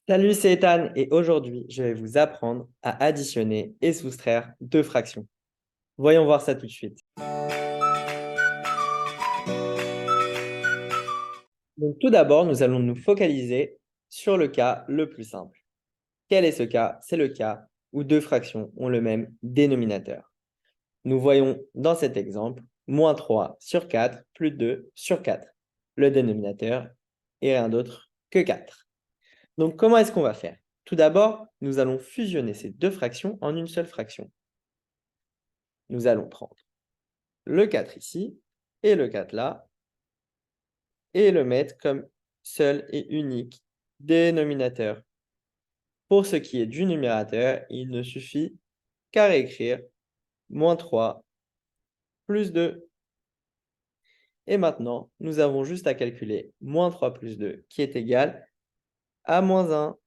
Salut, c'est Ethan et aujourd'hui, je vais vous apprendre à additionner et soustraire deux fractions. Voyons voir ça tout de suite. Donc, tout d'abord, nous allons nous focaliser sur le cas le plus simple. Quel est ce cas? C'est le cas où deux fractions ont le même dénominateur. Nous voyons dans cet exemple moins 3 sur 4 plus 2 sur 4. Le dénominateur est rien d'autre que 4. Donc, comment est-ce qu'on va faire? Tout d'abord, nous allons fusionner ces deux fractions en une seule fraction. Nous allons prendre le 4 ici et le 4 là, et le mettre comme seul et unique dénominateur. Pour ce qui est du numérateur, il ne suffit qu'à réécrire moins 3 plus 2. Et maintenant, nous avons juste à calculer moins 3 plus 2 qui est égal à moins 1.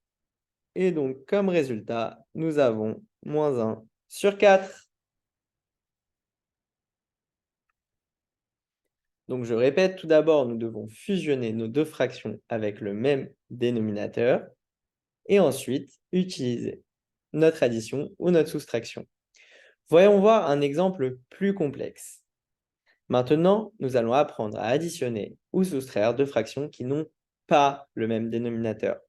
Et donc, comme résultat, nous avons moins 1 sur 4. Donc, je répète, tout d'abord, nous devons fusionner nos deux fractions avec le même dénominateur et ensuite utiliser notre addition ou notre soustraction. Voyons voir un exemple plus complexe. Maintenant, nous allons apprendre à additionner ou soustraire deux fractions qui n'ont pas le même dénominateur.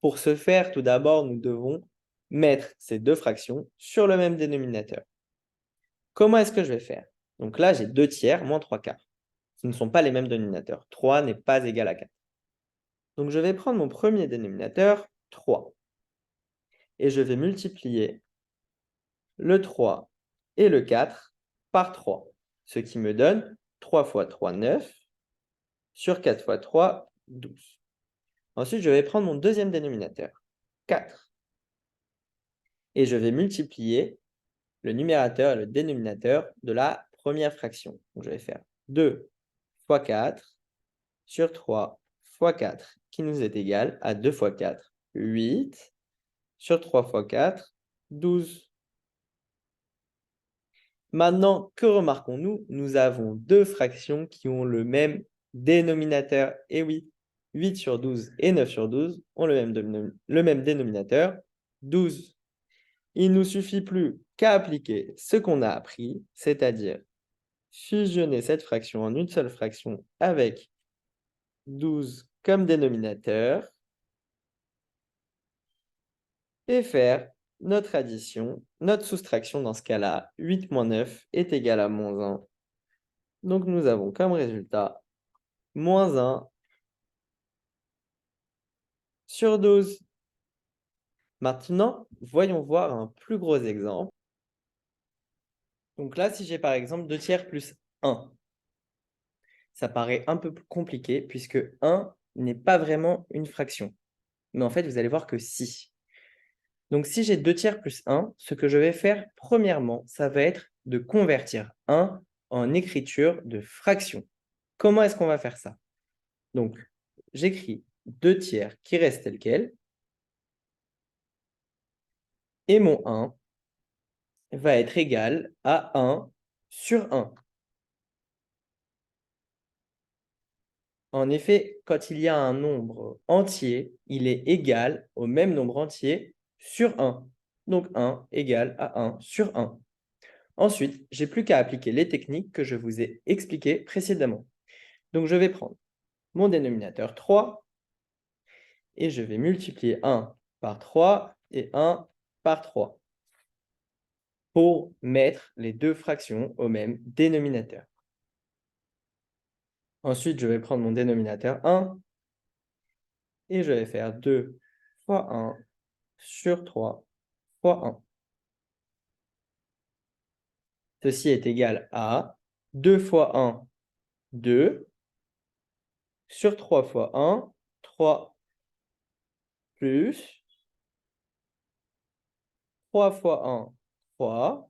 Pour ce faire, tout d'abord, nous devons mettre ces deux fractions sur le même dénominateur. Comment est-ce que je vais faire? Donc là, j'ai 2 tiers moins 3 quarts. Ce ne sont pas les mêmes dénominateurs. 3 n'est pas égal à 4. Donc je vais prendre mon premier dénominateur, 3. Et je vais multiplier le 3 et le 4 par 3, ce qui me donne 3 fois 3, 9, sur 4 fois 3, 12. Ensuite, je vais prendre mon deuxième dénominateur, 4. Et je vais multiplier le numérateur et le dénominateur de la première fraction. Donc, je vais faire 2 fois 4 sur 3 fois 4, qui nous est égal à 2 fois 4, 8, sur 3 fois 4, 12. Maintenant, que remarquons-nous? Nous avons deux fractions qui ont le même dénominateur. Et oui, 8 sur 12 et 9 sur 12 ont le même dénominateur, 12. Il ne nous suffit plus qu'à appliquer ce qu'on a appris, c'est-à-dire fusionner cette fraction en une seule fraction avec 12 comme dénominateur et faire notre addition, notre soustraction dans ce cas-là. 8 moins 9 est égal à moins 1. Donc, nous avons comme résultat moins 1 sur 12. Maintenant, voyons voir un plus gros exemple. Donc là, si j'ai par exemple 2 tiers plus 1, ça paraît un peu plus compliqué puisque 1 n'est pas vraiment une fraction. Mais en fait, vous allez voir que si. Donc si j'ai 2 tiers plus 1, ce que je vais faire premièrement, ça va être de convertir 1 en écriture de fraction. Comment est-ce qu'on va faire ça? Donc, j'écris 2 tiers qui restent tel quel. Et mon 1 va être égal à 1 sur 1. En effet, quand il y a un nombre entier, il est égal au même nombre entier sur 1. Donc 1 égale à 1 sur 1. Ensuite, j'ai plus qu'à appliquer les techniques que je vous ai expliquées précédemment. Donc je vais prendre mon dénominateur 3 et je vais multiplier 1 par 3 et 1 par 3 pour mettre les deux fractions au même dénominateur. Ensuite, je vais prendre mon dénominateur 1 et je vais faire 2 fois 1 sur 3 fois 1. Ceci est égal à 2 fois 1, 2, sur 3 fois 1, 3, plus 3 fois 1, 3,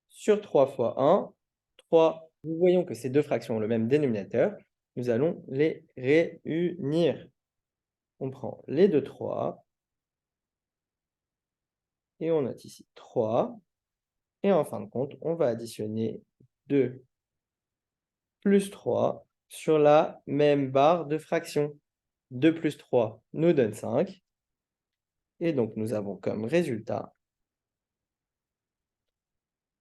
sur 3 fois 1, 3. Nous voyons que ces deux fractions ont le même dénominateur. Nous allons les réunir. On prend les deux 3 et on note ici 3. Et en fin de compte, on va additionner 2 plus 3 sur la même barre de fraction. 2 plus 3 nous donne 5. Et donc, nous avons comme résultat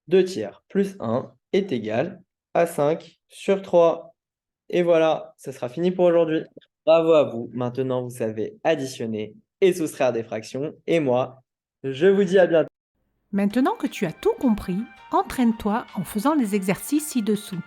2 tiers plus 1 est égal à 5 sur 3. Et voilà, ce sera fini pour aujourd'hui. Bravo à vous. Maintenant, vous savez additionner et soustraire des fractions. Et moi, je vous dis à bientôt. Maintenant que tu as tout compris, entraîne-toi en faisant les exercices ci-dessous.